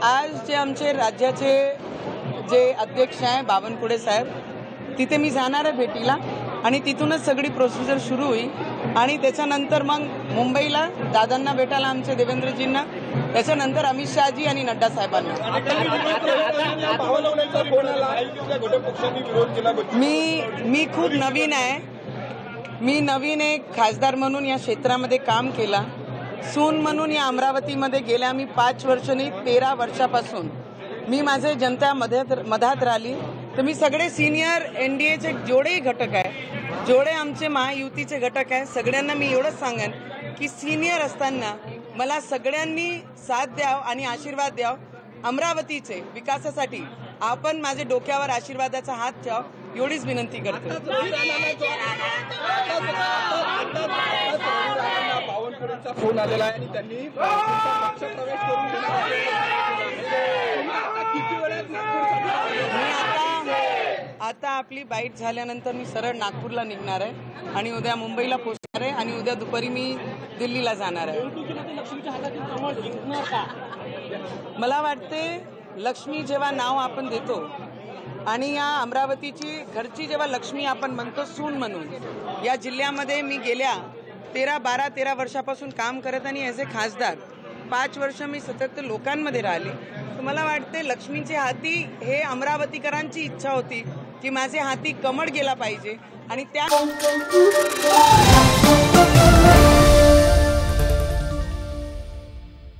आज जे आमचे राज्याचे जे अध्यक्ष आहे बावनकुळे साहेब, तिथे मी जाणार आहे भेटीला आणि तिथूनच सगळी प्रोसिजर सुरू होईल आणि त्याच्यानंतर मग मुंबईला दादांना भेटायला आमचे देवेंद्रजींना, त्याच्यानंतर अमित शहाजी आणि नड्डा साहेबांना. मी खूप नवीन आहे. मी नवीन एक खासदार म्हणून या क्षेत्रामध्ये काम केला. सून म्हणून या अमरावतीमध्ये गेल्या मी 5 वर्ष नाही 13 वर्षापासून मी माझे जनता मधात राहिली. तर मी सगळे सिनियर एनडीएचे जेवढेही घटक आहे, जेवढे आमचे महायुतीचे घटक आहे, सगळ्यांना मी एवढंच सांगेन की सिनियर असताना मला सगळ्यांनी साथ द्याव आणि आशीर्वाद द्याव. अमरावतीचे विकासासाठी आपण माझे डोक्यावर आशीर्वादाचा हात ठेवा एवढीच विनंती करतो. फोन आलेला आहे आणि त्यांनी पक्षप्रवेश करून आता आपली बाईट झाल्यानंतर मी सरळ नागपूरला निघणार आहे आणि उद्या मुंबईला पोहोचणार आहे आणि उद्या दुपारी मी दिल्लीला जाणार आहे. मला वाटते लक्ष्मी जेव्हा नाव आपण देतो आणि या अमरावतीची घरची जेव्हा लक्ष्मी आपण म्हणतो सून म्हणून, या जिल्ह्यामध्ये मी गेल्या 13 वर्षापासून काम करत आणि ॲज ए खासदार 5 वर्ष मी सतत लोकांमध्ये राहिले. तर मला वाटते लक्ष्मीच्या हाती हे अमरावतीकरांची इच्छा होती की माझे हाती कमळ गेला पाहिजे आणि त्या